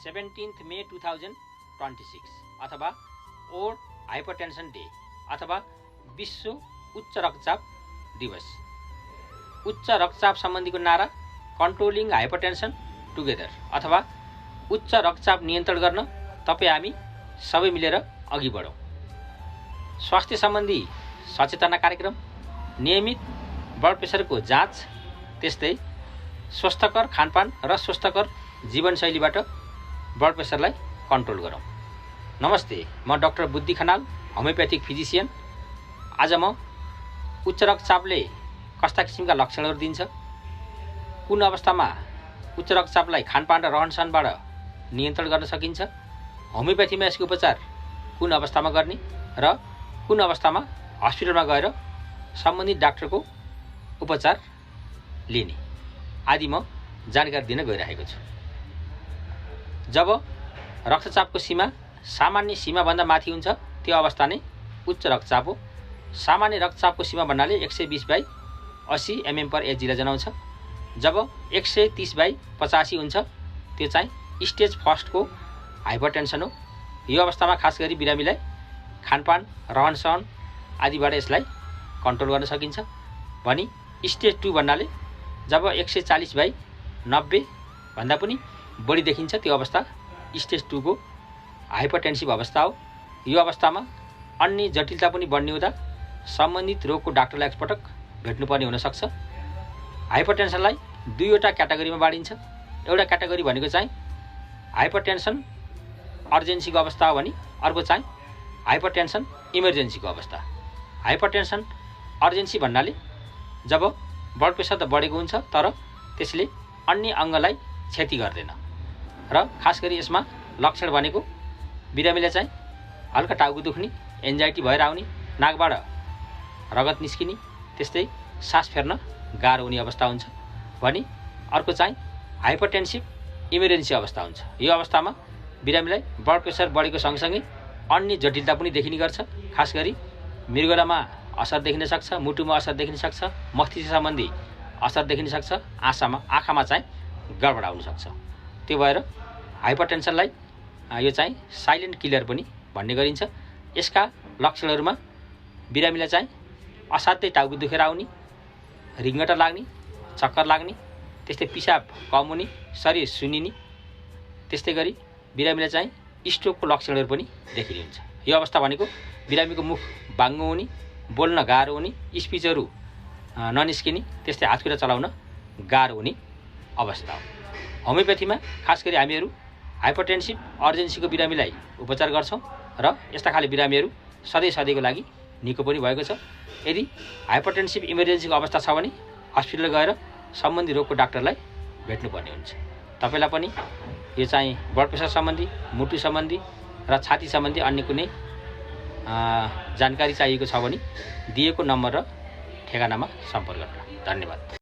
17 मे 2026 अथवा world hypertension day अथवा विश्व उच्च रक्तचाप दिवस। उच्च रक्तचाप सम्बन्धीको नारा कन्ट्रोलिङ हाइपरटेन्सन टुगेदर अथवा उच्च रक्तचाप नियन्त्रण गर्न तपाई हामी सबै मिलेर अघि बढौं। स्वास्थ्य सम्बन्धी सचेतना कार्यक्रम, नियमित ब्लड प्रेसरको जाँच, त्यस्तै स्वस्थकर खानपान र स्वस्थकर जीवनशैलीबाट ब्लड प्रेसरलाई कन्ट्रोल गरौँ। नमस्ते, म डाक्टर बुद्धि खनाल, होमियोप्याथिक फिजिसियन। आज म उच्च रक्तचापले कस्ता किसिमका लक्षणहरू दिन्छ, कुन अवस्थामा उच्च रक्तचापलाई खानपान र रहनसहनबाट नियन्त्रण गर्न सकिन्छ, होमियोप्याथीमा यसको उपचार कुन अवस्थामा गर्ने र कुन अवस्थामा हस्पिटलमा गएर सम्बन्धित डाक्टरको उपचार लिने आदि म जानकारी दिन गइरहेको छु। जब रक्तचापको सीमा सामान्य सीमाभन्दा माथि हुन्छ त्यो अवस्था नै उच्च रक्तचाप हो। सामान्य रक्तचापको सीमा भन्नाले 120/80 mm/Hg जनाउँछ। जब 130/85 हुन्छ त्यो चाहिँ स्टेज फर्स्टको हाइपरटेन्सन हो। यो अवस्थामा खास गरी बिरामीलाई खानपान, रहनसहन आदिबाट यसलाई कन्ट्रोल गर्न सकिन्छ। भनी स्टेज 2 भन्नाले जब 140/90 भन्दा पनि बढी देखिन्छ त्यो अवस्था स्टेज 2 को हाइपरटेन्सिभ अवस्था हो। यो अवस्थामा अन्य जटिलता पनि बढ्ने हुँदा सम्बन्धित रोगको डाक्टरलाई एकपटक भेट्नुपर्ने हुन सक्छ। हाइपरटेन्सनलाई दुईवटा क्याटेगोरीमा बाँडिन्छ। एउटा क्याटेगोरी भनेको चाहिँ हाइपरटेन्सन अर्जेन्सीको अवस्था हो भने अर्को चाहिँ हाइपरटेन्सन इमर्जेन्सीको अवस्था। हाइपरटेन्सन अर्जेन्सी भन्नाले जब ब्लड प्रेसर त बढेको हुन्छ तर त्यसले अन्य अङ्गलाई क्षति गर्दैन र खास गरी यसमा लक्षण भनेको बिरामीलाई चाहिँ हल्का टाउको दुख्ने, एन्जाइटी भएर आउने, नाकबाट रगत निस्किने, त्यस्तै सास फेर्न गाह्रो हुने अवस्था हुन्छ भने अर्को चाहिँ हाइपरटेन्सिभ इमर्जेन्सी अवस्था हुन्छ। यो अवस्थामा बिरामीलाई ब्लड प्रेसर बढेको सँगसँगै अन्य जटिलता पनि देखिने गर्छ। खास गरी मृगौलामा असर देखिन सक्छ, मुटुमा असर देखिन सक्छ, मस्तिष्क सम्बन्धी असर देखिन सक्छ, आँखामा चाहिँ गडबड आउन सक्छ। त्यो भएर हाइपरटेन्सनलाई यो चाहिँ साइलेन्ट किलर पनि भन्ने गरिन्छ। यसका लक्षणहरूमा बिरामीलाई चाहिँ असाध्यै टाउको दुखेर आउने, रिङ्गटा लाग्ने, चक्कर लाग्ने, त्यस्तै पिसाब कम हुने, शरीर सुन्निने, त्यस्तै गरी बिरामीलाई चाहिँ स्ट्रोकको लक्षणहरू पनि देखिने हुन्छ। यो अवस्था भनेको बिरामीको मुख बाङ्गो हुने, बोल्न गाह्रो हुने, स्पिचहरू ननिस्किने, त्यस्तै हातखुट्टा चलाउन गाह्रो हुने अवस्था हो। होमियोप्याथीमा खास गरी हामीहरू हाइपरटेन्सिभ अर्जेन्सीको बिरामीलाई उपचार गर्छौँ र यस्ता खाले बिरामीहरू सधैँको लागि निको पनि भएको छ। यदि हाइपरटेन्सिभ इमर्जेन्सीको अवस्था छ भने हस्पिटल गएर सम्बन्धी रोगको डाक्टरलाई भेट्नुपर्ने हुन्छ। तपाईलाई पनि यो चाहिँ ब्लड प्रेसर सम्बन्धी, मुटु सम्बन्धी र छाती सम्बन्धी अन्य कुनै जानकारी चाहिएको छ भने दिएको नम्बर र ठेगानामा सम्पर्क गर्नु। धन्यवाद।